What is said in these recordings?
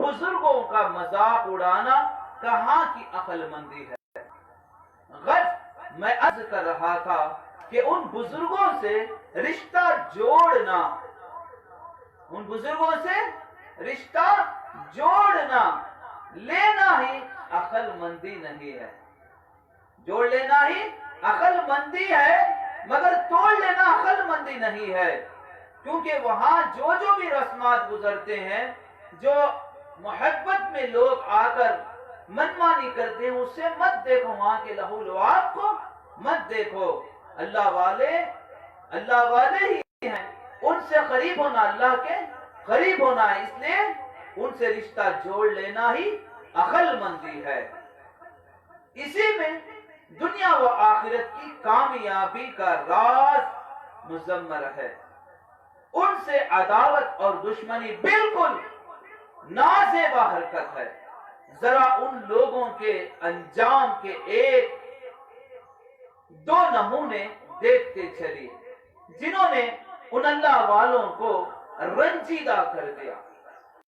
بزرگوں کا مذاق اڑانا کہاں کی عقل مندی ہے؟ غرض میں عرض کر رہا تھا کہ ان بزرگوں سے رشتہ جوڑنا، ان بزرگوں سے رشتہ جوڑنا لینا ہی عقل مندی نہیں ہے۔ جوڑ لینا ہی عقل مندی ہے، مگر توڑ لینا عقل مندی نہیں ہے، کیونکہ وہاں جو بھی رسمات گزرتے ہیں، جو محبت میں لوگ آ کر منمانی کرتے ہیں، اسے مت دیکھو، وہاں کے لہو لعاب کو مت دیکھو۔ اللہ والے ہی ہیں، ان سے قریب ہونا اللہ کے قریب ہونا ہے، اس لیے ان سے رشتہ جوڑ لینا ہی عقل مندی ہے۔ اسی میں دنیا و آخرت کی کامیابی کا راز مضمر ہے۔ ان سے عداوت اور دشمنی بالکل نازیبا حرکت ہے۔ ذرا ان لوگوں کے انجام کے ایک دو نمونے دیکھتے چلیے جنہوں نے ان اللہ والوں کو رنجیدہ کر دیا،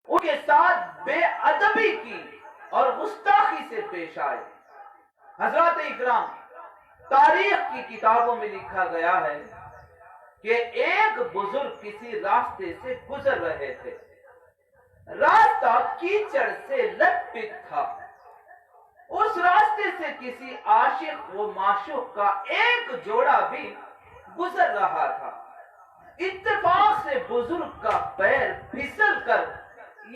ان کے ساتھ بے ادبی کی اور گستاخی سے پیش آئے۔ حضرات اکرام، تاریخ کی کتابوں میں لکھا گیا ہے کہ ایک بزرگ کسی راستے سے گزر رہے تھے۔ راستہ کیچڑ سے لت پت تھا۔ اس راستے سے کسی عاشق و معشوق کا ایک جوڑا بھی گزر رہا تھا۔ اتفاق سے بزرگ کا پیر پھسل کر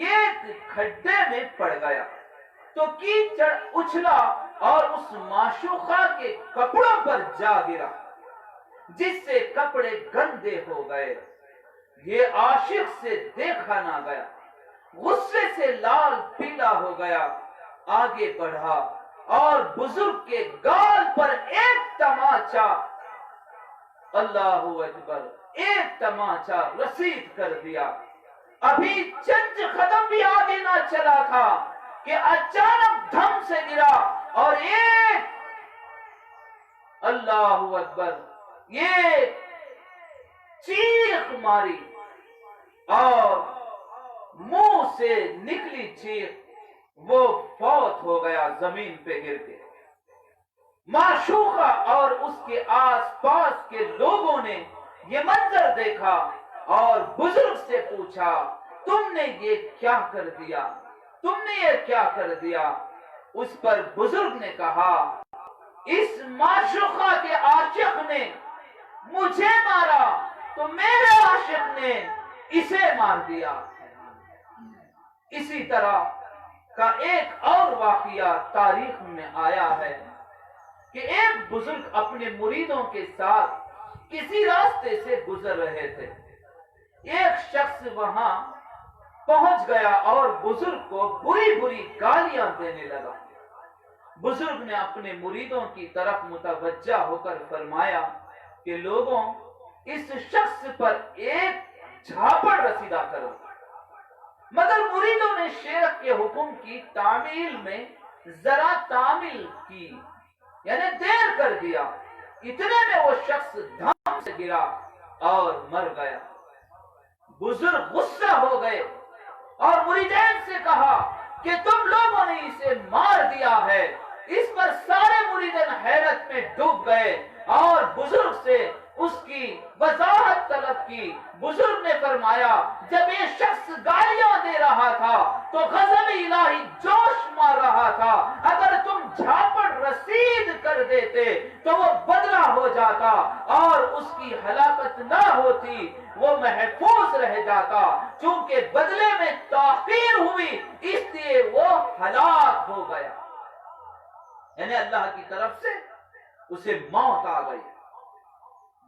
ایک کھڈے میں پڑ گیا تو کیچڑ اچھلا اور اس معشوقہ کے کپڑوں پر جا گرا، جس سے کپڑے گندے ہو گئے۔ یہ عاشق سے دیکھا نہ گیا، غصے سے لال پیلا ہو گیا، آگے بڑھا اور بزرگ کے گال پر ایک تماچا، اللہ اکبر، ایک تماچا رسید کر دیا۔ ابھی چند قدم بھی آگے نہ چلا تھا کہ اچانک دھم سے گرا اور ایک، اللہ اکبر، یہ چیخ ماری اور منہ سے نکلی چیخ، وہ فوت ہو گیا زمین پہ گر کے۔ معشوقہ اور اس کے آس پاس کے لوگوں نے یہ منظر دیکھا اور بزرگ سے پوچھا، تم نے یہ کیا کر دیا؟ تم نے یہ کیا کر دیا؟ اس پر بزرگ نے کہا، اس معشوقہ کے عاشق نے مجھے مارا تو میرے عاشق نے اسے مار دیا۔ اسی طرح کا ایک اور واقعہ تاریخ میں آیا ہے کہ ایک بزرگ اپنے مریدوں کے ساتھ کسی راستے سے گزر رہے تھے۔ ایک شخص وہاں پہنچ گیا اور بزرگ کو بری بری گالیاں دینے لگا۔ بزرگ نے اپنے مریدوں کی طرف متوجہ ہو کر فرمایا کہ لوگوں، اس شخص پر ایک جھاپڑ رسیدہ کرو۔ مگر مریدوں نے شیخ کے حکم کی تعمیل میں ذرا تعمیل کی، یعنی دیر کر دیا۔ اتنے میں وہ شخص دھم سے گرا اور مر گیا۔ بزرگ غصہ ہو گئے اور مریدین سے کہا کہ تم لوگوں نے اسے مار دیا ہے۔ اس پر سارے مریدین حیرت میں ڈوب گئے اور بزرگ سے اس کی وضاحت طلب کی۔ بزرگ نے فرمایا، جب یہ شخص گالیاں دے رہا تھا تو غضب الہی جوش مار رہا تھا، اگر تم جھاپڑ رسید کر دیتے تو وہ بدلہ ہو جاتا اور اس کی ہلاکت نہ ہوتی، وہ محفوظ رہ جاتا۔ چونکہ بدلے میں تاخیر ہوئی اس لیے وہ ہلاک ہو گیا، یعنی اللہ کی طرف سے اسے موت آ گئی۔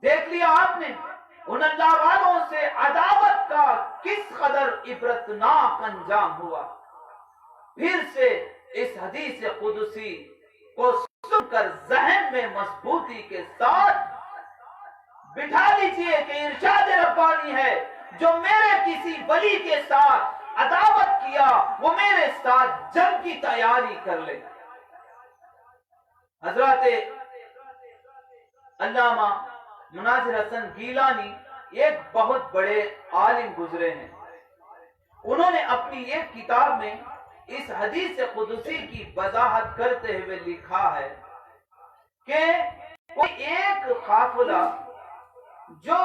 دیکھ لیا آپ نے ان اللہ والوں سے عداوت کا کس قدر عبرتناک انجام ہوا۔ پھر سے اس حدیث قدسی کو سن کر ذہن میں مضبوطی کے ساتھ بٹھا لیجئے کہ ارشاد ربانی ہے، جو میرے کسی ولی کے ساتھ عداوت کیا وہ میرے ساتھ جنگ کی تیاری کر لے۔ حضرت علامہ مناظر حسن گیلانی ایک بہت بڑے عالم گزرے ہیں۔ انہوں نے اپنی ایک کتاب میں اس حدیث قدسی کی وضاحت کرتے ہوئے لکھا ہے کہ کوئی ایک قافلہ جو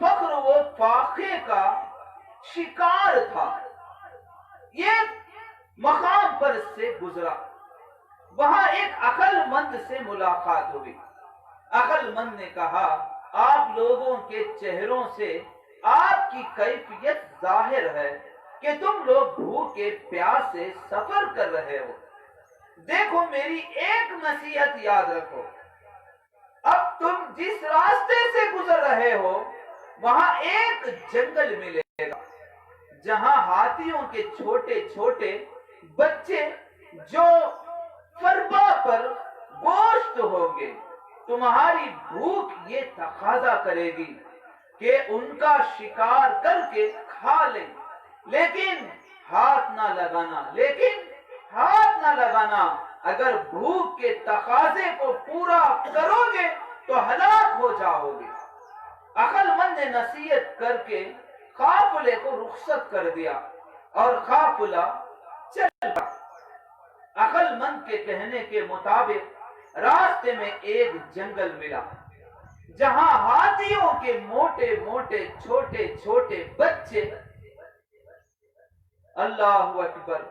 فخر و فاخر کا شکار تھا، یہ مقام پر سے گزرا، وہاں ایک عقل مند سے ملاقات ہوئی۔ عقل مند نے کہا، آپ لوگوں کے چہروں سے آپ کی کیفیت ظاہر ہے کہ تم لوگ بھوکے پیاسے سفر کر رہے ہو۔ دیکھو میری ایک نصیحت یاد رکھو، اب تم جس راستے سے گزر رہے ہو وہاں ایک جنگل ملے گا جہاں ہاتھیوں کے چھوٹے چھوٹے بچے جو فربا پر گوشت ہوں گے، تمہاری بھوک یہ تقاضا کرے گی کہ ان کا شکار کر کے کھا لیں، لیکن ہاتھ نہ لگانا، اگر بھوک کے تقاضے کو پورا کرو گے تو ہلاک ہو جاؤ گے۔ عقل مند نے نصیحت کر کے قافلے کو رخصت کر دیا اور قافلہ چل پڑا۔ عقل مند کے کہنے کے مطابق راستے میں ایک جنگل ملا جہاں ہاتھیوں کے موٹے موٹے چھوٹے چھوٹے بچے، اللہ اکبر،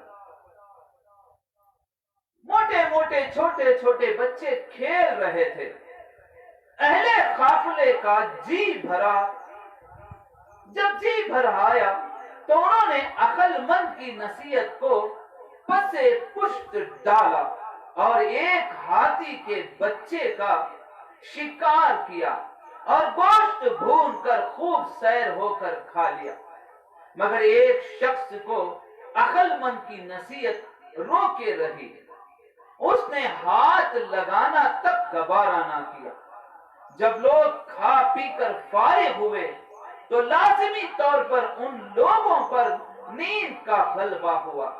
موٹے موٹے چھوٹے چھوٹے بچے کھیل رہے تھے۔ اہل قافلے کا جی بھرا، جب جی بھر آیا تو انہوں نے عقل مند کی نصیحت کو پسے پشت ڈالا اور ایک ہاتھی کے بچے کا شکار کیا اور گوشت بھون کر خوب سیر ہو کر کھا لیا، مگر ایک شخص کو عقل مند کی نصیحت روکے رہی، اس نے ہاتھ لگانا تک گوارا نہ کیا۔ جب لوگ کھا پی کر فارغ ہوئے تو لازمی طور پر ان لوگوں پر نیند کا غلبہ ہوا،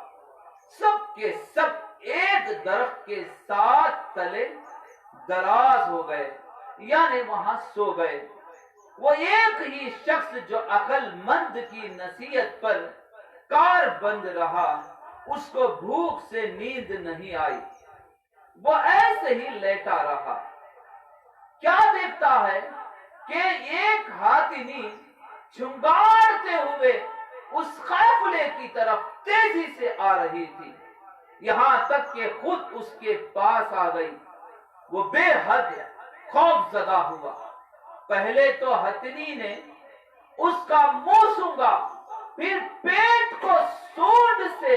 سب کے سب ایک درخت کے ساتھ تلے دراز ہو گئے، یعنی وہاں سو گئے۔ وہ ایک ہی شخص جو عقل مند کی نصیحت پر کار بند رہا، اس کو بھوک سے نیند نہیں آئی، وہ ایسے ہی لیٹا رہا۔ کیا دیکھتا ہے کہ ایک ہاتھی چھنگاڑتے ہوئے اس قافلے کی طرف تیزی سے آ رہی تھی، یہاں تک کہ خود اس کے پاس آ گئی۔ وہ بے حد خوف زدہ ہوا۔ پہلے تو ہتھنی نے اس کا منہ سونگا، پھر پیٹ کو سونڈ سے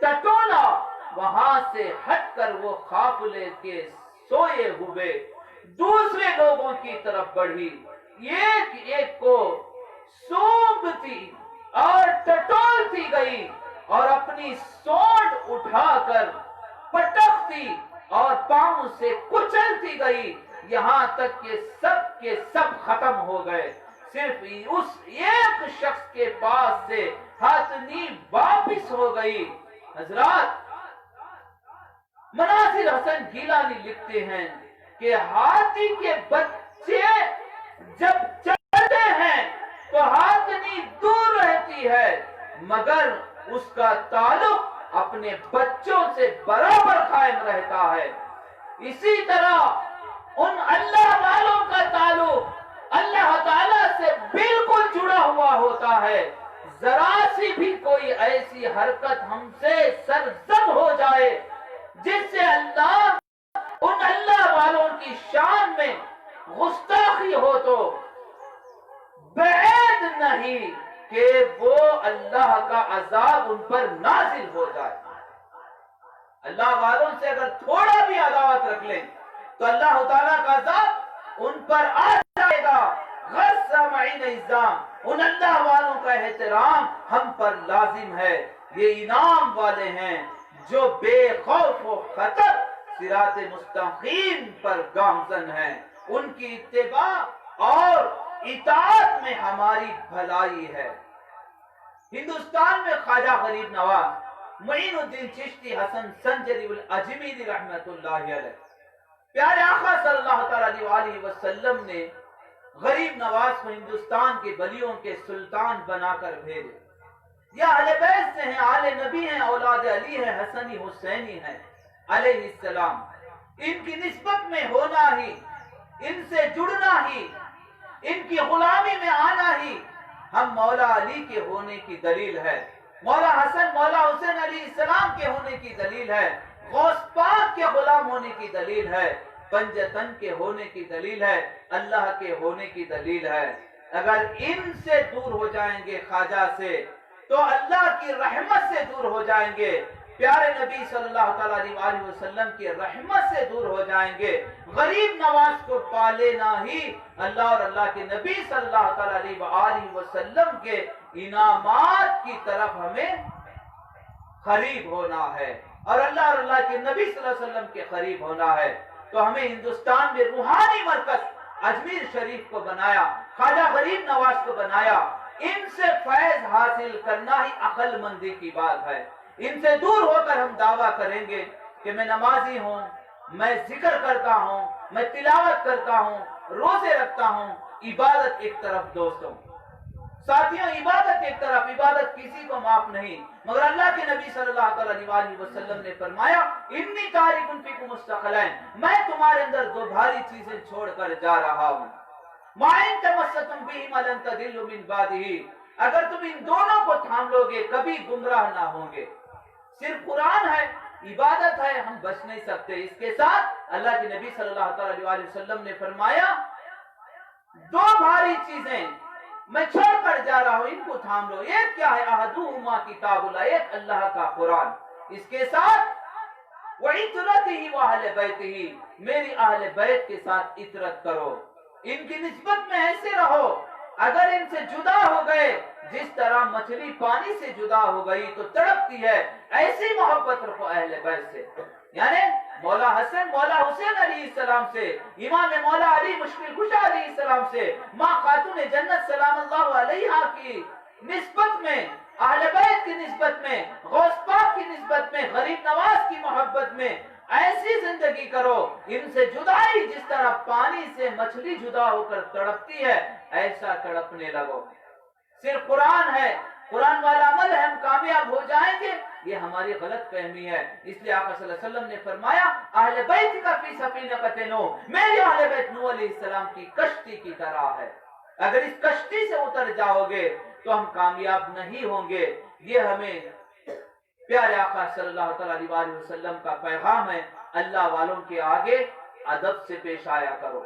ٹٹولا، وہاں سے ہٹ کر وہ قافلے کے سوئے ہوئے دوسرے لوگوں کی طرف بڑھی، ایک ایک کو سونگتی اور ٹٹولتی گئی اور اپنی سونڈ اٹھا کر پٹکتی اور پاؤں سے کچلتی گئی، یہاں تک کہ سب کے سب ختم ہو گئے۔ صرف اس ایک شخص کے پاس سے ہاتھنی واپس ہو گئی۔ حضرات، مناظر حسن گیلانی لکھتے ہیں کہ ہاتھی کے بچے جب چلتے ہیں تو ہاتھنی دور رہتی ہے، مگر اس کا تعلق اپنے بچوں سے برابر قائم رہتا ہے۔ اسی طرح ان اللہ والوں کا تعلق اللہ تعالی سے بالکل جڑا ہوا ہوتا ہے۔ ذرا سی بھی کوئی ایسی حرکت ہم سے سرزد ہو جائے جس سے اللہ ان اللہ والوں کی شان میں گستاخی ہو، تو بعید نہیں کہ وہ اللہ کا عذاب ان پر نازل ہو جائے۔ اللہ والوں سے اگر تھوڑا بھی عداوت رکھ لیں تو اللہ تعالیٰ کا عذاب ان پر آ جائے گا۔ غصہ معین الزام، ان اللہ والوں کا احترام ہم پر لازم ہے۔ یہ انعام والے ہیں جو بے خوف و خطر صراط مستقیم پر گامزن ہیں، ان کی اتباع اور اطاعت میں ہماری بھلائی ہے۔ ہندوستان میں خواجہ غریب نواز معین الدین چشتی حسن سنجری الاجمیری رحمت اللہ علیہ، پیارے آقا صلی اللہ تعالی علیہ وسلم نے غریب نواز کو ہندوستان کے ولیوں کے سلطان بنا کر بھیجے۔ یہ اہل بیت سے ہیں، آل نبی ہیں، اولاد علی ہیں، حسنی حسینی ہیں علیہ السلام. ان کی نسبت میں ہونا ہی، ان سے جڑنا ہی، ان کی غلامی میں آنا ہی ہم مولا علی کے ہونے کی دلیل ہے، مولا حسن مولا حسین علیہ السلام کے ہونے کی دلیل ہے، غوث پاک کے غلام ہونے کی دلیل ہے، پنجتن کے ہونے کی دلیل ہے، اللہ کے ہونے کی دلیل ہے. اگر ان سے دور ہو جائیں گے خواجہ سے تو اللہ کی رحمت سے دور ہو جائیں گے، پیارے نبی صلی اللہ تعالیٰ علیہ وسلم کی رحمت سے دور ہو جائیں گے. غریب نواز کو پالینا ہی اللہ اور اللہ کے نبی صلی اللہ تعالیٰ علیہ وسلم کے انعامات کی طرف ہمیں قریب ہونا ہے، اور اللہ کے نبی صلی اللہ علیہ وسلم کے قریب ہونا ہے. تو ہمیں ہندوستان میں روحانی مرکز اجمیر شریف کو بنایا، خواجہ غریب نواز کو بنایا. ان سے فیض حاصل کرنا ہی عقل مندی کی بات ہے. ان سے دور ہو کر ہم دعویٰ کریں گے کہ میں نمازی ہوں، میں ذکر کرتا ہوں، میں تلاوت کرتا ہوں، روزے رکھتا ہوں. عبادت ایک طرف دوستوں، ساتھیوں، عبادت ایک طرف، عبادت کسی کو معاف نہیں، مگر اللہ کے نبی صلی اللہ علیہ وسلم نے فرمایا انی تارک فیکم الثقلین، میں تمہارے اندر دو بھاری چیزیں چھوڑ کر جا رہا ہوں. ما ان تمسکتم بہما لن تضلوا من بعدہ، اگر تم ان دونوں کو تھام لو گے کبھی گمراہ نہ ہوں گے. صرف قرآن ہے، عبادت ہے، ہم بچ نہیں سکتے. اس کے ساتھ اللہ کے نبی صلی اللہ علیہ وسلم نے فرمایا دو بھاری چیزیں میں چھوڑ کر جا رہا ہوں، ان کو تھام لو. ایک کیا ہے؟ احدہما کتاب اللہ، ایک اللہ کا قرآن. اس کے ساتھ وَعِتْرَتِهِ وَأَهْلِ بَيْتِهِ، میری اہل بیت کے ساتھ عطرت کرو، ان کی نسبت میں ایسے رہو. اگر ان سے جدا ہو گئے جس طرح مچھلی پانی سے جدا ہو گئی تو تڑپتی ہے، ایسی محبت رکھو اہل بیت سے. یعنی مولا حسن مولا حسین علیہ السلام سے، امام مولا علی مشکل کشا علیہ السلام سے، ماں خاتون جنت سلام اللہ علیہا کی نسبت میں، اہل بیت کی نسبت میں، غوث پاک کی نسبت میں، غریب نواز کی محبت میں ایسی زندگی کرو. ان سے جدائی جس طرح پانی سے مچھلی جدا ہو کر تڑپتی ہے ایسا تڑپنے لگو. صرف قرآن ہے، قرآن والا عمل ہے، ہم کامیاب ہو جائیں گے، یہ ہماری غلط فہمی ہے. اس لیے آقا صلی اللہ علیہ وسلم نے فرمایا اہل بیت کا فی سفینۃ نوح، میری اہل بیت نوح علیہ السلام کی کشتی کی طرح ہے. اگر اس کشتی سے اتر جاؤ گے تو ہم کامیاب نہیں ہوں گے. یہ ہمیں پیارے آقا صلی اللہ تعالیٰ علیہ وسلم کا پیغام ہے. اللہ والوں کے آگے ادب سے پیش آیا کرو.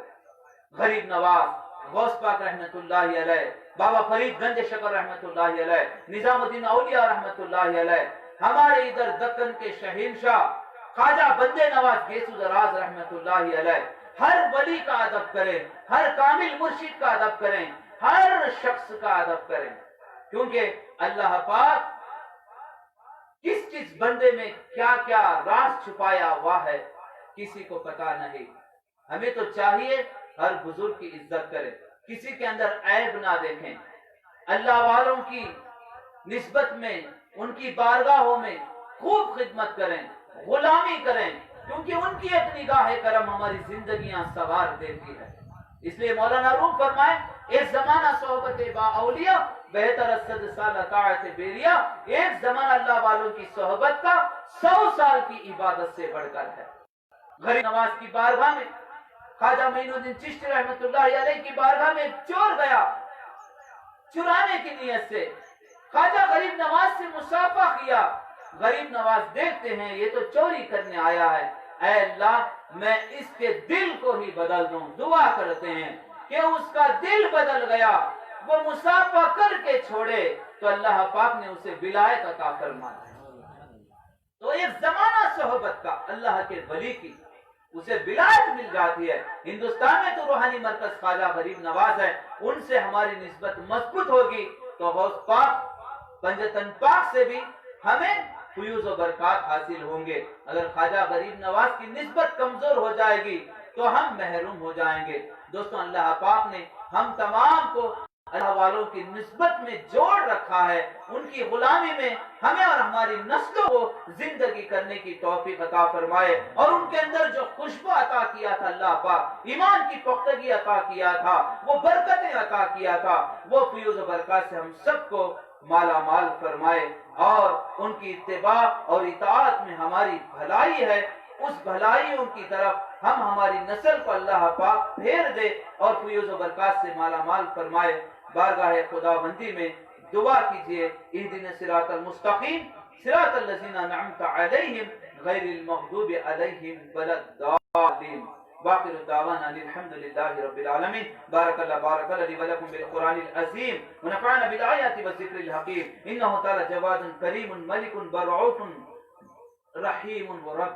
غریب نواز، غوث پاک رحمت اللہ علیہ، بابا فرید گنج شکر رحمت اللہ علیہ، نظام الدین اولیاء رحمت اللہ علیہ، ہمارے ادھر دکن کے شہنشاہ خواجہ بندے نواز گیسو دراز رحمت اللہ علیہ. ہر ولی کا ادب کریں، ہر کامل مرشد کا ادب کریں، ہر شخص کا ادب کریں، کیونکہ اللہ پاک کس کس بندے میں کیا کیا راز چھپایا ہوا ہے کسی کو پتا نہیں. ہمیں تو چاہیے ہر بزرگ کی عزت کریں، کسی کے اندر عیب نہ دیکھیں، اللہ والوں کی نسبت میں ان کی بارگاہوں میں خوب خدمت کریں، غلامی کریں، کیونکہ ان کی ایک نگاہ کرم ہماری زندگیاں سوار دیتی ہے. اس لیے مولانا روم فرمائے ایک زمانہ صحبت با اولیاء بہتر از 100 سال طاعت بیریا، ایک زمانہ اللہ والوں کی صحبت کا 100 سال کی عبادت سے بڑھ کر ہے. غریب نواز کی بارگاہ میں، خواجہ معین الدین چشتی رحمت اللہ علیہ کی بارگاہ میں چور گیا چرانے کی نیت سے، خواجہ غریب نواز سے مصافحہ کیا. غریب نواز دیکھتے ہیں یہ تو چوری کرنے آیا ہے، اے اللہ میں اس کے دل کو ہی بدل دوں. دعا کرتے ہیں کہ اس کا دل بدل گیا، وہ مصافحہ کر کے چھوڑے تو اللہ پاک نے اسے ولایت عطا فرمایا. تو ایک زمانہ صحبت کا اللہ کے ولی کی اسے ولایت مل جاتی ہے. ہندوستان میں تو روحانی مرکز خواجہ غریب نواز ہے، ان سے ہماری نسبت مضبوط ہوگی تو غوث پاک پنجتن پاک سے بھی ہمیں فیوز و برکات حاصل ہوں گے. اگر خواجہ غریب نواز کی نسبت کمزور ہو جائے گی تو ہم محروم ہو جائیں گے. دوستوں، اللہ پاک نے ہم تمام کو اللہ والوں کی نسبت میں جوڑ رکھا ہے. ان کی غلامی میں ہمیں اور ہماری نسلوں کو زندگی کرنے کی توفیق عطا فرمائے، اور ان کے اندر جو خوشبو عطا کیا تھا اللہ پاک، ایمان کی پختگی عطا کیا تھا، وہ برکتیں عطا کیا تھا، وہ فیوز و برکات سے ہم سب کو مالا مال فرمائے اور ان کی اتباع اور اطاعت میں ہماری بھلائی ہے، اس بھلائیوں کی طرف ہماری نسل کو اللہ پاک پھیر دے اور فیوز و برکات سے مالا مال فرمائے۔ بارگاہ خداوندی میں دعا کیجئے، اہدنا الصراط المستقیم صراط الذین انعمت علیہم غیر المغضوب علیہم ولا الضالین۔ باقر الدعوانا الحمد للہ رب العالمین۔ بارک اللہ لی ولکم بالقرآن العظیم ونفعنا بالآیات والذکر الحکیم، انہ تعالی جواد کریم ملک برعوف رحیم ورب